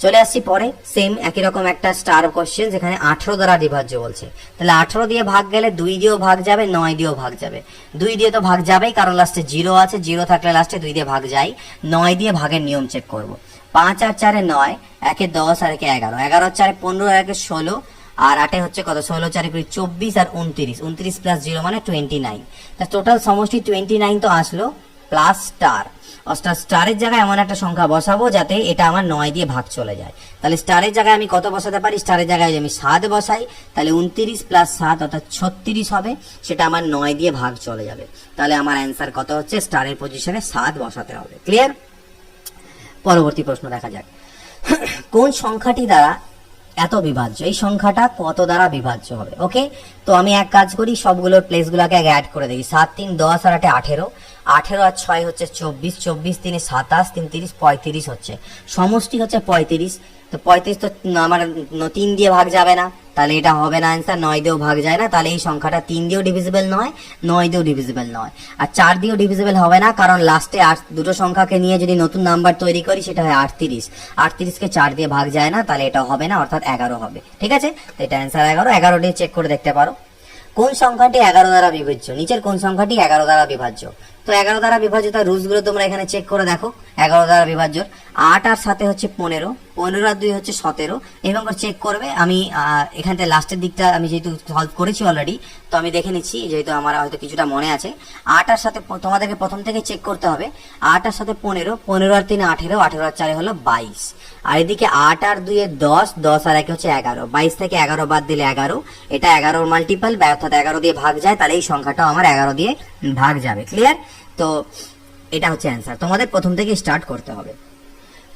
চলে আসছি পরে, সেম একই রকম একটা স্টার কোশ্চেন যেখানে 18 দ্বারা বিভাজ্য বলছে। তাহলে 18 দিয়ে ভাগ গেলে 2 দিয়েও ভাগ যাবে, 9 দিয়েও ভাগ যাবে। 2 দিয়ে তো ভাগ যাবেই কারণ লাস্টে 0 আছে, 0 থাকলে লাস্টে 2 দিয়ে ভাগ যায়। 9 দিয়ে ভাগের নিয়ম চেক করব। 5 আর 4 9, 1 10 আর 1 11, 11 আর 4 15 আর 1 16, আর 8 হচ্ছে কত 16 4 24 আর 29, 29 প্লাস 0 মানে 29। তা টোটাল সমষ্টি 29 তো আসলো, প্লাস স্টার। অর্থাৎ স্টারের জায়গায় এমন একটা সংখ্যা বসাবো যাতে এটা আমার 9 দিয়ে ভাগ চলে যায়। তাহলে স্টারের জায়গায় আমি কত বসাতে পারি, স্টারের জায়গায় আমি 7 বসাই তাহলে 29 প্লাস 7 অর্থাৎ 36 হবে, সেটা আমার 9 দিয়ে ভাগ চলে যাবে। তাহলে আমার অ্যান্সার কত হচ্ছে, স্টারের পজিশনে 7 বসাতে হবে। ক্লিয়ার? পরবর্তী প্রশ্ন দেখা যাক, কোন সংখ্যাটি দ্বারা এত বিভাজ্য, এই সংখ্যাটা কত দ্বারা বিভাজ্য হবে? ওকে, তো আমি এক কাজ করি, সবগুলোর প্লেসগুলোকে আগে অ্যাড করে দেখি। 7 3 10 আর 8 18, 18 আর 6 হচ্ছে 24, 24 3 27, 3 30 35 হচ্ছে, সমষ্টি হচ্ছে 35। তো 35 তো আমার 3 দিয়ে ভাগ যাবে না, তাহলে এটা হবে না অ্যান্সার। 9 দিয়েও ভাগ যায় না, তাহলে এই সংখ্যাটা 3 দিয়েও ডিভিজিবল নয়, 9 দিয়েও ডিভিজিবল নয়, আর 4 দিয়েও ডিভিজিবল হবে না, কারণ লাস্টে দুটো সংখ্যাকে নিয়ে যদি নতুন নাম্বার তৈরি করি সেটা হয় 38, 38কে 4 দিয়ে ভাগ যায় না, তাহলে এটা হবে না, অর্থাৎ 11 হবে। ঠিক আছে, তো এটা অ্যান্সার 11। 11 দিয়ে চেক করে দেখতে পারো কোন সংখ্যাটি 11 দ্বারা বিভাজ্য, নিচের কোন সংখ্যাটি 11 দ্বারা বিভাজ্য। তো 11 দ্বারা বিভাজ্য তার রুলস গুলো তোমরা এখানে চেক করে দেখো। 11 দ্বারা বিভাজ্য 8 আর 7 হচ্ছে 15, 15 আর 2 হচ্ছে 17, এবং চেক করবে। আমি এখান থেকে লাস্টের দিকটা আমি যেহেতু সলভ করেছি অলরেডি, তো আমি দেখে নিচ্ছি, যেহেতু আমার হয়তো কিছুটা মনে আছে। 8 আর 7 তোমাদেরকে প্রথম থেকে চেক করতে হবে। 8 আর 7 15, 15 আর 3 18, 18 আর 4 হলো 22, আর এদিকে 8 আর 2 10, 10 আর 1 হচ্ছে 11, 22 থেকে 11 বাদ দিলে 11, এটা 11 মাল্টিপল, অর্থাৎ 11 দিয়ে ভাগ যায়, তাহলে এই সংখ্যাটাও আমার 11 দিয়ে ভাগ যাবে। ক্লিয়ার? তো এটা হচ্ছে অ্যান্সার, তোমাদের প্রথম থেকে স্টার্ট করতে হবে।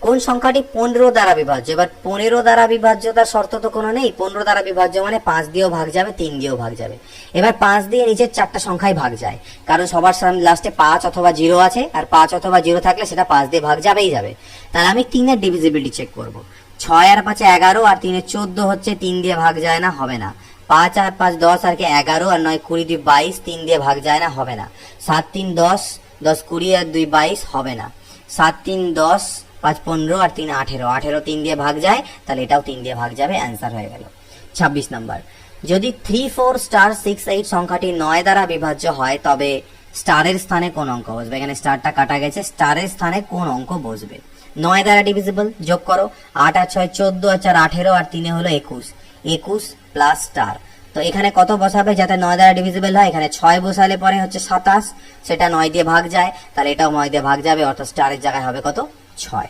কোন সংখ্যাটি 15 দ্বারা বিভাজ্য? এবার 15 দ্বারা বিভাজ্যতার শর্ত তো কোনো নেই, 15 দ্বারা বিভাজ্য মানে 5 দিয়েও ভাগ যাবে, 3 দিয়েও ভাগ যাবে। এবার 5 দিয়ে নিচের 4টা সংখ্যায় ভাগ যায়, কারণ সবার লাস্টে 5 অথবা 0 আছে, আর 5 অথবা 0 থাকলে সেটা 5 দিয়ে ভাগ যাবেই যাবে। তাহলে আমি 3 এর ডিভিজিবিলিটি চেক করব। 6 আর 5 11, আর 3 এর 14 হচ্ছে, 3 দিয়ে ভাগ যায় না, হবে না। 5 আর 5 10 আর 11, আর 9 20 2 22, 3 দিয়ে ভাগ যায় না, হবে না। 7 3 10, 10 20 আর 2 22, হবে না। 7 3 10, 5 15 আর 3 18, 18 3 দিয়ে ভাগ যায়, তাহলে এটাও 3 দিয়ে ভাগ যাবে, অ্যান্সার হয়ে গেল। 26 নাম্বার, যদি 3 4 স্টার 6 8 সংখ্যাটি 9 দ্বারা বিভাজ্য হয় তবে স্টারের স্থানে কোন অঙ্ক বসবে? এখানে স্টারটা কাটা গেছে, স্টারের স্থানে কোন অঙ্ক বসবে? 9 দ্বারা ডিভিজিবল, যোগ করো, 8 আর 6 14 আর 4 18 আর 3 হলো 21, 21 প্লাস স্টার। তো এখানে কত বসাবে যাতে 9 দ্বারা ডিভিজিবল হয়? এখানে 6 বসালে পরে হচ্ছে 27, সেটা 9 দিয়ে ভাগ যায়, তাহলে এটাও 9 দিয়ে ভাগ যাবে, অর্থাৎ স্টারের জায়গায় হবে কত? 6।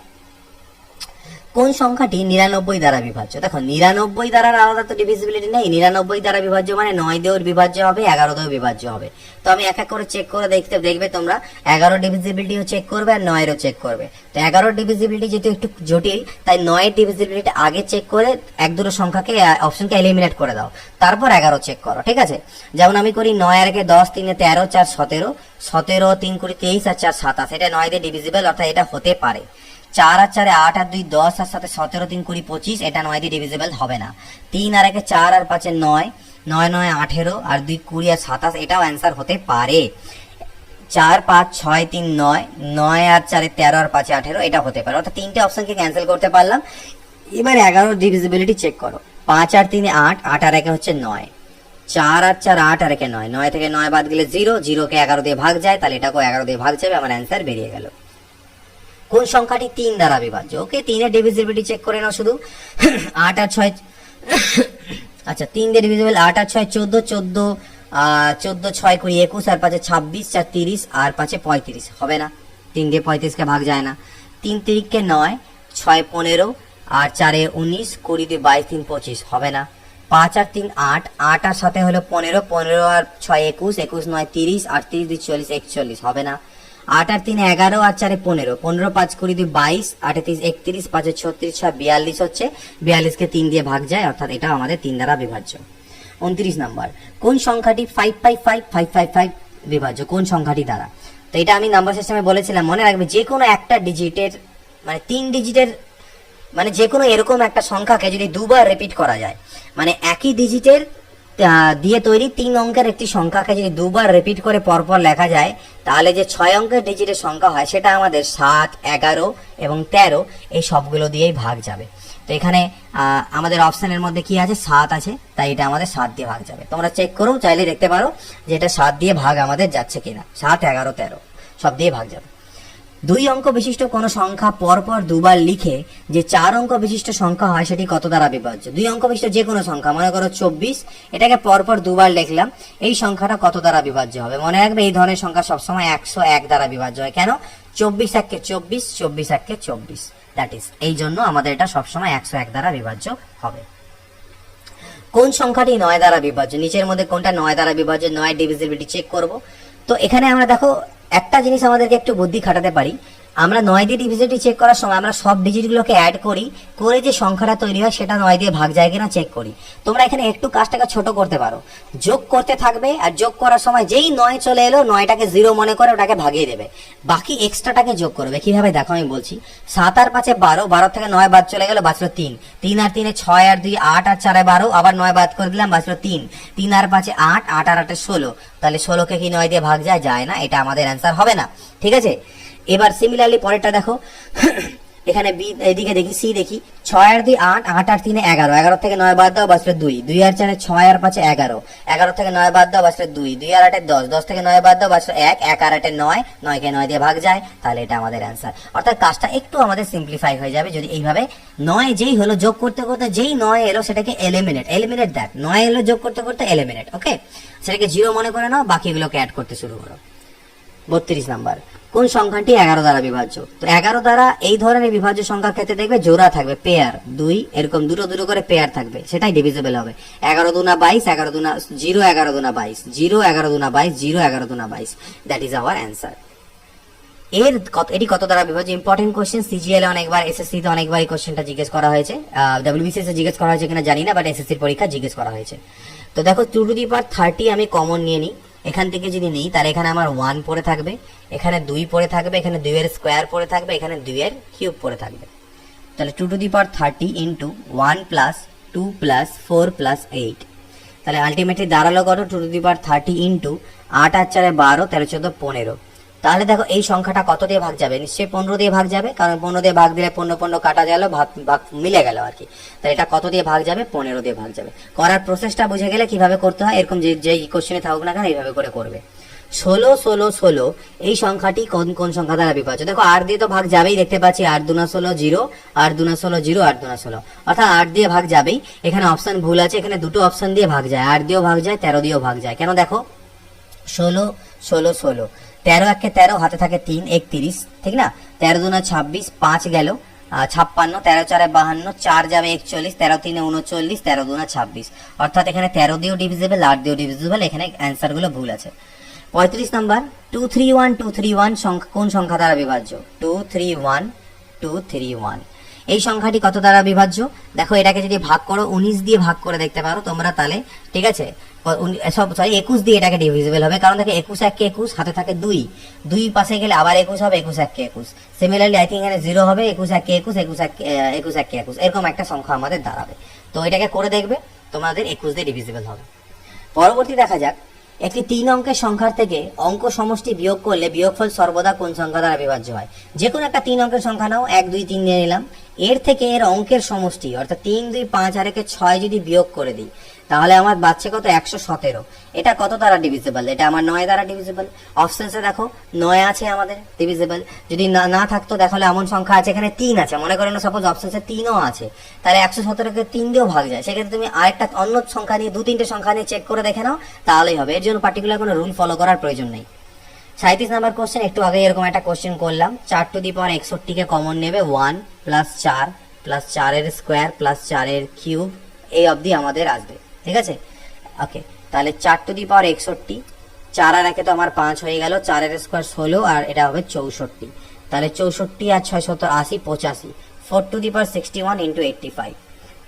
কোন সংখ্যাটি 99 দ্বারা বিভাজ্য? দেখো 99 দ্বারা আলাদা তো ডিভিজিবিলিটি নেই, 99 দ্বারা বিভাজ্য মানে 9 দিয়েও বিভাজ্য হবে, 11 দিয়েও বিভাজ্য হবে। তো আমি এক এক করে চেক করে দেখবে তোমরা 11 ডিভিজিবিলিটিও চেক করবে আর 9 এরও চেক করবে। তো 11 ডিভিজিবিলিটি যেহেতু একটু জটিল, তাই 9 এর ডিভিজিবিলিটি আগে চেক করে এক দুটো সংখ্যাকে অপশনকে এলিমিনেট করে দাও, তারপর 11 চেক করো, ঠিক আছে? যেমন আমি করি 9 আর 1 10, 3 13, 4 17, 17 3 20 23 আর 4 27, এটা 9 দিয়ে ডিভিজিবল, অর্থাৎ এটা হতে পারে। 4 আর 4 8 আর 2 10 আর 7 17 3 20 25, এটা 9 দিয়ে ডিভিজিবল হবে না। 3 আর 1 4 আর 5 9, 9 9 18 আর 2 20 আর 27, এটাও অ্যান্সার হতে পারে। 4 5 6 3 9, 9 আর 4 13 আর 5 18, এটা হতে পারে, অর্থাৎ তিনটে অপশনকে ক্যান্সেল করতে পারলাম। এবার 11 ডিভিজিবিলিটি চেক করো, 5 আর 3 8, 8 আর 1 হচ্ছে 9, 4 আর 4 8 আর 1 9, 9 থেকে 9 বাদ গেলে 0, 0 কে 11 দিয়ে ভাগ যায়, তাহলে এটাকেও 11 দিয়ে ভাগ যাবে, আমার অ্যান্সার বেরিয়ে গেল। কোন সংখ্যাটি 3 দ্বারা বিভাজ্য? ওকে, 3 এর ডিভিজিবিলিটি চেক করে নাও শুধু। 8 আর 6, আচ্ছা 3 দিয়ে ডিভিজিবল, 8 আর 6 14, 14 14 6 20 21 আর 5 26, 4 30 আর 5 35, হবে না, 3 দিয়ে 35 কে ভাগ যায় না। 3 3 কে 9, 6 15 আর 4 19, 20 দিয়ে 22 3 25, হবে না। 5 আর 3 8, 8 আর 7 হলো 15, 15 আর 6 21, 21 9 30 আর 30 2 40 41, হবে না। 8 আর 3 11 আর 4 15, 15 5 20 2 22, 8 3 31, 5 36 6 42 হচ্ছে, 42 কে 3 দিয়ে ভাগ যায়, অর্থাৎ এটা আমাদের 3 দ্বারা বিভাজ্য। 29 নাম্বার, কোন সংখ্যাটি 555 বিভাজ্য? কোন সংখ্যাটি দ্বারা? তো এটা আমি নাম্বার সিস্টেমে বলেছিলাম, মনে রাখবে যে কোনো একটা ডিজিটের মানে 3 ডিজিটের মানে যে কোনো এরকম একটা সংখ্যাকে যদি দুবার রিপিট করা যায়, মানে একই ডিজিটের দিয়ে তৈরি 3 অঙ্কের একটি সংখ্যাকে যদি দুবার রিপিট করে পরপর লেখা যায়, তাহলে যে 6 অঙ্কের ডিজিটের সংখ্যা হয় সেটা আমাদের 7 11 এবং 13, এই সবগুলো দিয়েই ভাগ যাবে। তো এখানে আমাদের অপশনের মধ্যে কি আছে? 7 আছে, তাই এটা আমাদের 7 দিয়ে ভাগ যাবে। তোমরা চেক করো, চাইলে দেখতে পারো যে এটা 7 দিয়ে ভাগ আমাদের যাচ্ছে কিনা। 7 11 13 সব দিয়ে ভাগ যাবে। 2 অঙ্ক বিশিষ্ট কোন সংখ্যা পরপর দুবার লিখে যে 4 অঙ্ক বিশিষ্ট সংখ্যা হয় সেটি কত দ্বারা বিভাজ্য? 2 অঙ্ক বিশিষ্ট যে কোনো সংখ্যা, মনে করো 24, এটাকে পরপর দুবার লিখলাম, এই সংখ্যাটা কত দ্বারা বিভাজ্য হবে? মনে রাখবে এই ধরনের সংখ্যা সবসময় 101 দ্বারা বিভাজ্য হয়। কেন? 24 1 কে 24, 24 1 কে 24, দ্যাট ইজ এই জন্য আমাদের এটা সবসময় 101 দ্বারা বিভাজ্য হবে। কোন সংখ্যাটি 9 দ্বারা বিভাজ্য? নিচের মধ্যে কোনটা 9 দ্বারা বিভাজ্য? 9 ডিভিজিবিলিটি চেক করব। তো এখানে আমরা দেখো একটা জিনিস আমাদেরকে একটু বুদ্ধি খাটাতে পারি, আমরা 9 দিয়ে ডিভিজিবিলিটি চেক করার সময় আমরা সব ডিজিটগুলোকে অ্যাড করি, করে যে সংখ্যাটা তৈরি হয় সেটা 9 দিয়ে ভাগ যায় কিনা চেক করি। তোমরা এখানে একটু কাজটাকে ছোট করতে পারো, যোগ করতে থাকবে আর যোগ করার সময় যেই 9 চলে এলো 9টাকে 0 মনে করে ওটাকে ভাগিয়ে দেবে, বাকি এক্সট্রাটাকে যোগ করবে। কিভাবে দেখো আমি বলছি। 7 আর 5 12, 12 থেকে 9 বাদ চলে গেল, বাঁচলো 3, 3 আর 3 6 আর 2 8 আর 4 12, আবার 9 বাদ করে দিলাম, বাঁচলো 3, 3 আর 5 8, 8 আর 8 16, তাহলে 16 কে কি 9 দিয়ে ভাগ যায়? যায় না, এটা আমাদের অ্যান্সার হবে না, ঠিক আছে। এবার সিমিলারলি পরেরটা দেখো, এখানে বি, এদিকে দেখি সি দেখি, 6 আর 2 8, 8 আর 3 11, 11 থেকে 9 বাদ দাও, বাঁচলো 2, 2 আর 4 6 আর 5 11, 11 থেকে 9 বাদ দাও, বাঁচলো 2, 2 আর 8 10, 10 থেকে 9 বাদ দাও, বাঁচলো 1, 1 আর 8 9, 9 কে 9 দিয়ে ভাগ যায়, তাহলে এটা আমাদের অ্যান্সার। অর্থাৎ কাজটা একটু আমাদের সিম্পলিফাই হয়ে যাবে যদি এইভাবে 9 যেই হলো যোগ করতে করতে যেই 9 এলো সেটাকে এলিমিনেট দ্যাট, 9 এলো যোগ করতে করতে এলিমিনেট, ওকে, সেটাকে 0 মনে করে নাও, বাকিগুলোকে অ্যাড করতে শুরু করো। 32 নাম্বার, কোন সংখ্যাটি 11 দ্বারা বিভাজ্য? তো 11 দ্বারা এই ধরনের বিভাজ্য সংখ্যার ক্ষেত্রে দেখবে জোড়া থাকবে, পেয়ার, 2 এরকম দুটো দুটো করে পেয়ার থাকবে, সেটাই ডিভিজিবল হবে। 11 দুনা 22, 11 দুনা 0, 11 দুনা 22, 0 11 দুনা 22, 0 11 দুনা 22, দ্যাট ইজ আওয়ার অ্যান্সার। এটি কত দ্বারা বিভাজ্য? ইম্পর্টেন্ট কোশ্চেন, সিজিএল অনেকবার, এসএসসি তে অনেকবার এই কোশ্চেনটা জিজ্ঞেস করা হয়েছে, ডব্লিউবিসিএস এ জিজ্ঞেস করা হয়েছে কিনা জানি না, বাট এসএসসির পরীক্ষা জিজ্ঞেস করা হয়েছে। তো দেখো 2 টু দি পাওয়ার 30 আমি কমন নিয়ে নিই, এখান থেকে যদি নিই তাহলে এখানে আমার 1 পড়ে থাকবে, এখানে 2 পড়ে থাকবে, এখানে 2 এর স্কোয়ার পড়ে থাকবে, এখানে 2 এর কিউব পড়ে থাকবে। তাহলে 2 two the power 30 into 1 plus 2 plus 4 plus 8, তাহলে আলটিমেটলি দাঁড়ালো কত? 2 টু দি পাওয়ার 30 ইন্টু 8 আর 4 12, 13 14 15, তাহলে দেখো এই সংখ্যাটা কত দিয়ে ভাগ যাবে, নিশ্চয়ই 15 দিয়ে ভাগ যাবে, কারণ 15 দিয়ে ভাগ দিলে 15 15 কাটা গেল, ভাগ ভাগ মিলে গেল আর কি। তাহলে এটা কত দিয়ে ভাগ যাবে, 15 দিয়ে ভাগ যাবে। করার প্রসেসটা বুঝে গেলে কিভাবে করতে হয়, এরকম যে কোশ্চেনে থাকুক না কেন এইভাবে করে করবে। 16 16 16 এই সংখ্যাটি কোন কোন সংখ্যা দ্বারা বিভাজ্য? দেখো 8 দিয়ে তো ভাগ যাবেই, দেখতে পাচ্ছি 8 দুনা 16 0, 8 দুনা 16 0, 8 দুনা 16, অর্থাৎ 8 দিয়ে ভাগ যাবেই। এখানে অপশন ভুল আছে, এখানে দুটো অপশন দিয়ে ভাগ যায়, 8 দিয়েও ভাগ যায়, 13 দিয়েও ভাগ যায়। কেন দেখো 16 16 16, 13 একে 13, হাতে থাকে 3 31, ঠিক না? 13 দুনা 26, 5 গেল 56, 13 4 52, 4 যাবে 41, 13 3 39, 13 দুনা 26, অর্থাৎ এখানে 13 দিয়েও ডিভিজিবল, 8 দিয়েও ডিভিজিবল, এখানে অ্যান্সার গুলো ভুল আছে। 35 নাম্বার 231 231 কোন সংখ্যা দ্বারা বিভাজ্য? 231 231 এই সংখ্যাটি কত দ্বারা বিভাজ্য? দেখো এটাকে যদি ভাগ করো 19 দিয়ে ভাগ করে দেখতে পারো তোমরা, তাহলে ঠিক আছে, সরি 21 দিয়ে এটাকে ডিভিজিবল হবে, কারণ দেখো 21 1 21, হাতে থাকে 2, 2 পাশে গেলে আবার 21 হবে, 21 1 21। সিমিলারলি আই থিঙ্ক এখানে 0 হবে, 21 1 21, 21 1 21, এরকম একটা সংখ্যা আমাদের দাঁড়াবে। তো এটাকে করে দেখবে, তোমাদের 21 দিয়ে ডিভিজিবল হবে। পরবর্তী দেখা যাক, একটি 3 অঙ্কের সংখ্যার থেকে অঙ্ক সমষ্টি বিয়োগ করলে বিয়োগফল সর্বদা কোন সংখ্যা দ্বারা বিভাজ্য হয়? যে কোনো একটা 3 অঙ্কের সংখ্যা নাও, 1 2 3 নিয়ে নিলাম, এর থেকে এর অঙ্কের সমষ্টি অর্থাৎ 3 2 5 আর 1 6 যদি বিয়োগ করে দিই, তাহলে আমার বাচ্চা কত? 117। এটা কত দ্বারা ডিভিজিবল? এটা আমার 9 দ্বারা ডিভিজিবল। অপশনসে দেখো 9 আছে আমাদের ডিভিজিবল। যদি না থাকতো তাহলে এমন সংখ্যা আছে, এখানে 3 আছে, মনে করো না সাপোজ অপশনসে 3ও আছে, তাহলে 117কে 3 দিয়েও ভাগ যায়। সেক্ষেত্রে তুমি আরেকটা অন্য সংখ্যা নিয়ে 2-3টে সংখ্যা নিয়ে চেক করে দেখে নাও, তাহলেই হবে। এর জন্য পার্টিকুলার কোনো রুল ফলো করার প্রয়োজন নেই। 37 নাম্বার কোশ্চেন, একটু আগে এরকম একটা কোশ্চেন করলাম, 4 to the power 61 K common নেবে, 1 প্লাস 4 প্লাস 4 এর স্কোয়ার প্লাস 4 এর কিউব, এই অবধি আমাদের আসবে, ঠিক আছে? ওকে, তাহলে 4 টু দি পাওয়ার 61, 4 আর 1 তো আমার 5 হয়ে গেল, 4 এর স্কোয়ার 16 আর এটা হবে 64, তাহলে 64 আর 6 7 80 85, 4 টু দি পাওয়ার 61 ইন্টু 85।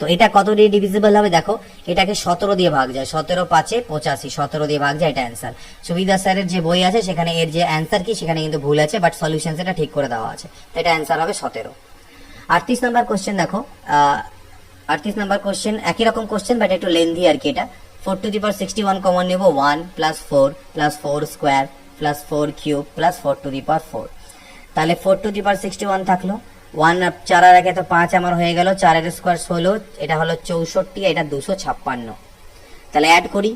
তো এটা কত দিয়ে ডিভিজিবল হবে? দেখো এটাকে 17 দিয়ে ভাগ যায়, 17 5 85, 17 দিয়ে ভাগ যায়, এটা অ্যান্সার। সুবিধা স্যারের যে বই আছে সেখানে এর যে অ্যান্সার কি সেখানে কিন্তু ভুল আছে, বাট সলিউশন সেটা ঠিক করে দেওয়া আছে, তো এটা অ্যান্সার হবে 17। 38 নাম্বার কোশ্চেন দেখো, 38 নাম্বার কোশ্চেন একই রকম কোশ্চেন বাট একটু লেন্দি আর কি। এটা 4 টু দি পাওয়ার 61 কমন নেব, 1 plus 4 plus 4 square plus 4 cube plus 4 to the power 4, তাহলে 4 টু দি পাওয়ার 61 থাকলো, 1 4 আর 1 তো 5 আমার হয়ে গেল, 4 এর স্কোয়ার 16, এটা হলো 64, এটা 256। তাহলে অ্যাড করি,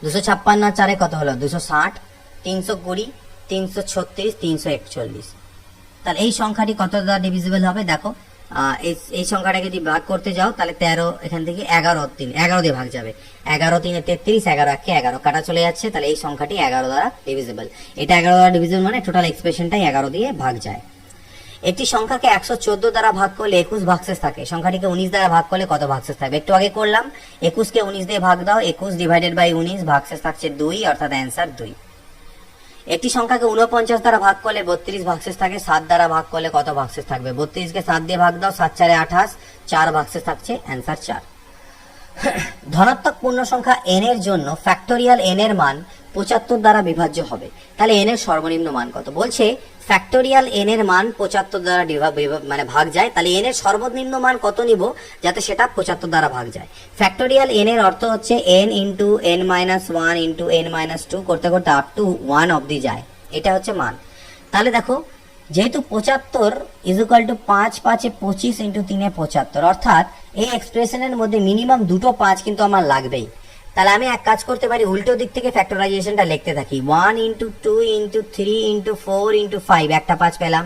256 আর 4 কত হলো? 260, 320, 336, 341। তাহলে এই সংখ্যাটি কত দ্বারা ডিভিজিবল হবে? দেখো এই সংখ্যাটাকে যদি ভাগ করতে যাও তাহলে 13, এখান থেকে 11 দিয়ে ভাগ যাবে, 11 3 33, 11 1 11 কাটা চলে যাচ্ছে, তাহলে এই সংখ্যাটি 11 দ্বারা ডিভিজিবল। এটা 11 দ্বারা ডিভিজিবল মানে টোটাল এক্সপ্রেশনটাই 11 দিয়ে ভাগ যায়। একটি সংখ্যাকে 114 দ্বারা ভাগ করলে 21 ভাগশেষ থাকে, সংখ্যাটিকে 19 দ্বারা ভাগ করলে কত ভাগশেষ থাকবে? একটু আগে করলাম, 21 কে 19 দিয়ে ভাগ দাও, 21 ডিভাইডেড বাই 19, ভাগশেষ থাকছে 2, অর্থাৎ অ্যান্সার 2। একটি সংখ্যাকে 49 দ্বারা ভাগ করলে 32 ভাগশেষ থাকে, 7 দ্বারা ভাগ করলে কত ভাগশেষ থাকবে? 32 কে 7 দিয়ে ভাগ দাও, 7 4 28, 4 ভাগশেষ থাকছে, অ্যান্সার 4। ধনাত্মক পূর্ণ সংখ্যা n এর জন্য ফ্যাক্টোরিয়াল n এর মান 75 দ্বারা বিভাজ্য হবে, তাহলে n এর সর্বনিম্ন মান কত? বলছে ফ্যাক্টোরিয়াল n এর মান 75 দ্বারা মানে ভাগ যায়, তাহলে n এর সর্বনিম্ন মান কত নিব যাতে সেটা 75 দ্বারা ভাগ যায়? ফ্যাক্টোরিয়াল n এর অর্থ হচ্ছে n into n minus 1 into n minus 2 করতে করতে আপ টু 1 অবধি যায়, এটা হচ্ছে মান। তাহলে দেখো যেহেতু 75 ইজ ইকুয়াল টু 5 5 25 ইন্টু 3 75, অর্থাৎ এই এক্সপ্রেশনের মধ্যে মিনিমাম দুটো 5 কিন্তু আমার লাগবেই। তাহলে আমি এক কাজ করতে পারি, উল্টো দিক থেকে ফ্যাক্টরাইজেশনটা লিখতে থাকি, 1 ইন্টু 2 ইন্টু 3 ইন্টু 4 ইন্টু 5, একটা 5 পেলাম,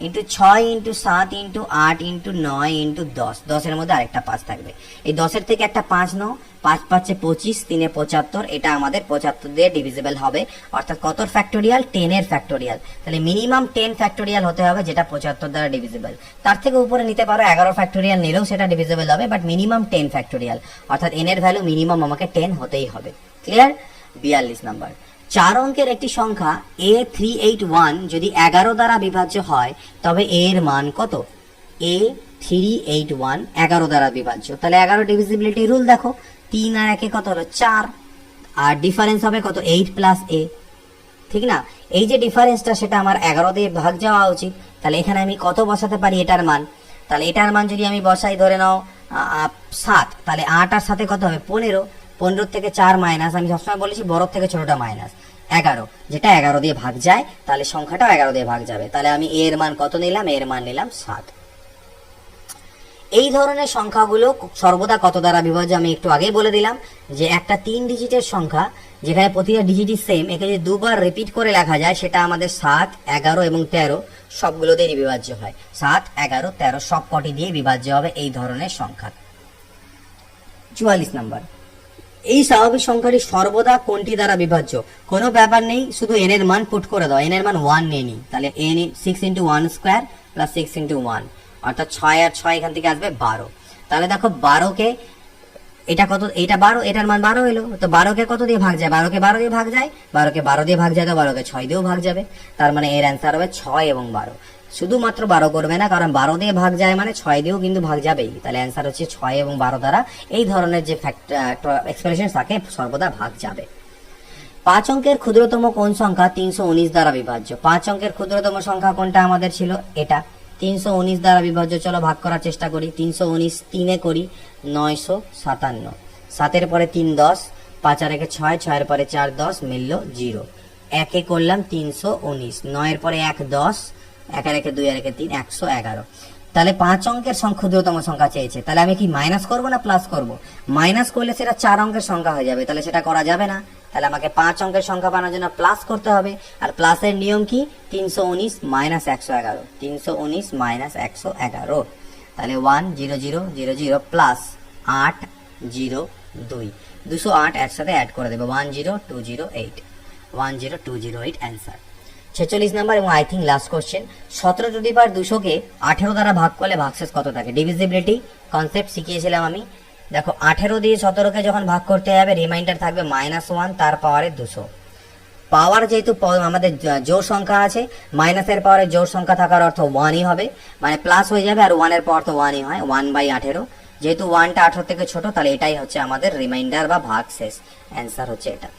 into 6 into 7 into 8 into 9 into 10, 10 এর মধ্যে আরেকটা 5 থাকবে, এই 10 এর থেকে একটা 5 নাও, 5 5 25, 3 75, এটা আমাদের 75 দিয়ে ডিভিজিবল হবে, অর্থাৎ কত ফ্যাক্টোরিয়াল? 10 এর ফ্যাক্টোরিয়াল। তাহলে মিনিমাম 10 ফ্যাক্টোরিয়াল হতে হবে যেটা 75 দ্বারা ডিভিজিবল। তার থেকে উপরে নিতে পারো 11 ফ্যাক্টোরিয়াল নিলেও সেটা ডিভিজিবল হবে, বাট মিনিমাম 10 ফ্যাক্টোরিয়াল, অর্থাৎ n এর ভ্যালু মিনিমাম আমাকে 10 হতেই হবে। ক্লিয়ার? 42 নাম্বার, 4 অঙ্কের একটি সংখ্যা A381 যদি 11 দ্বারা বিভাজ্য হয় তবে এর মান কত? A381 11 দ্বারা বিভাজ্য, তাহলে 11 ডিভিজিবিলিটি রুল দেখো, 3 আর 1 কত হলো? 4, আর ডিফারেন্স হবে কত? 8 প্লাস a, ঠিক না? এই যে ডিফারেন্সটা সেটা আমার 11 দিয়ে ভাগ যাওয়া উচিত, তাহলে এখানে আমি কত বসাতে পারি এটার মান? তাহলে এটার মান যদি আমি বসাই, ধরে নাও 7, তাহলে 8 আর সাথে কত হবে? 15, 15 থেকে 4 মাইনাস, আমি সবসময় বলেছি বড় থেকে ছোটটা মাইনাস, 11, যেটা 11 দিয়ে ভাগ যায়, তাহলে সংখ্যাটাও 11 দিয়ে ভাগ যাবে। তাহলে আমি এর মান কত নিলাম? এর মান নিলাম 7। এই ধরনের সংখ্যাগুলো সর্বদা কত দ্বারা বিভাজ্য আমি একটু আগেই বলে দিলাম, যে একটা 3 ডিজিটের সংখ্যা যেখানে প্রতিটা ডিজিটই সেম, একে যদি দুবার রিপিট করে লেখা যায় সেটা আমাদের 7, 11 এবং 13 সবগুলো দিয়ে বিভাজ্য হয়। 7, 11, 13 সব কটি দিয়ে বিভাজ্য হবে এই ধরনের সংখ্যা। 44 নাম্বার, এই স্বাভাবিক সংখ্যাটি সর্বদা কোনটি দ্বারা বিভাজ্য? কোনো ব্যাপার নেই, শুধু n এর মান পুট করে দাও। n এর মান 1 নিয়ে নিই, তাহলে n 6 × 1² + 6 × 1, অর্থাৎ 6 আর 6 এখান থেকে আসবে 12। তাহলে দেখো 12কে, এটা কত? এটা 12, এটার মান 12 এলো, তো 12কে কত দিয়ে ভাগ যায়? 12কে 12 দিয়ে ভাগ যায়, 12কে 12 দিয়ে ভাগ যায়, তো 12কে 6 দিয়েও ভাগ যাবে। তার মানে এর অ্যান্সার হবে 6 এবং 12। শুধুমাত্র 12 করবে না, কারণ 12 দিয়ে ভাগ যায় মানে 6 দিয়েও কিন্তু ভাগ যাবেই। তাহলে অ্যান্সার হচ্ছে 6 এবং 12 দ্বারা এই ধরনের যে এক্সপ্রেশন থাকে সর্বদা ভাগ যাবে। 5 অঙ্কের ক্ষুদ্রতম কোন সংখ্যা 319 দ্বারা বিভাজ্য? 5 অঙ্কের ক্ষুদ্রতম সংখ্যা কোনটা আমাদের ছিল? এটা 319 দ্বারা বিভাজ্য। চলো ভাগ করার চেষ্টা করি। 319 3 করি 957, 7 পরে 3 10, 5 আর 1 6, 6 পরে 4 10, মিলল 0। 1 করলাম 319, 9 পরে 1 10, 1 আর 1 2 আর 1 3, 111। তাহলে 5 অঙ্কের ক্ষুদ্রতম সংখ্যা চেয়েছে, তাহলে আমি কি মাইনাস করব না প্লাস করব? মাইনাস করলে সেটা 4 অঙ্কের সংখ্যা হয়ে যাবে, তাহলে সেটা করা যাবে না। তাহলে আমাকে 5 অঙ্কের সংখ্যা বানানোর জন্য প্লাস করতে হবে। আর প্লাসের নিয়ম কি? 319 - 111, 319 - 111। তাহলে 1 0 0 0 0 প্লাস 8 0 2, 208 একসাথে অ্যাড করে দেবো, 10208, 10208 অ্যান্সার। 46 নাম্বার এবং আই থিঙ্ক লাস্ট কোশ্চেন, 17^200-কে 18 দ্বারা ভাগ করলে ভাগশেষ কত থাকে? ডিভিজিবিলিটি কনসেপ্ট শিখিয়েছিলাম আমি। দেখো 18 দিয়ে 17কে যখন ভাগ করতে যাবে, রিমাইন্ডার থাকবে -1 তার পাওয়ারে 200। পাওয়ার যেহেতু আমাদের জোড় সংখ্যা আছে, মাইনাসের পাওয়ারে জোড় সংখ্যা থাকার অর্থ 1ই হবে, মানে প্লাস হয়ে যাবে, আর 1 এর পাওয়ার তো 1ই হয়, 1/18। যেহেতু 1টা 18 থেকে ছোট, তাহলে এটাই হচ্ছে আমাদের রিমাইন্ডার বা ভাগশেষ। অ্যান্সার হচ্ছে এটা।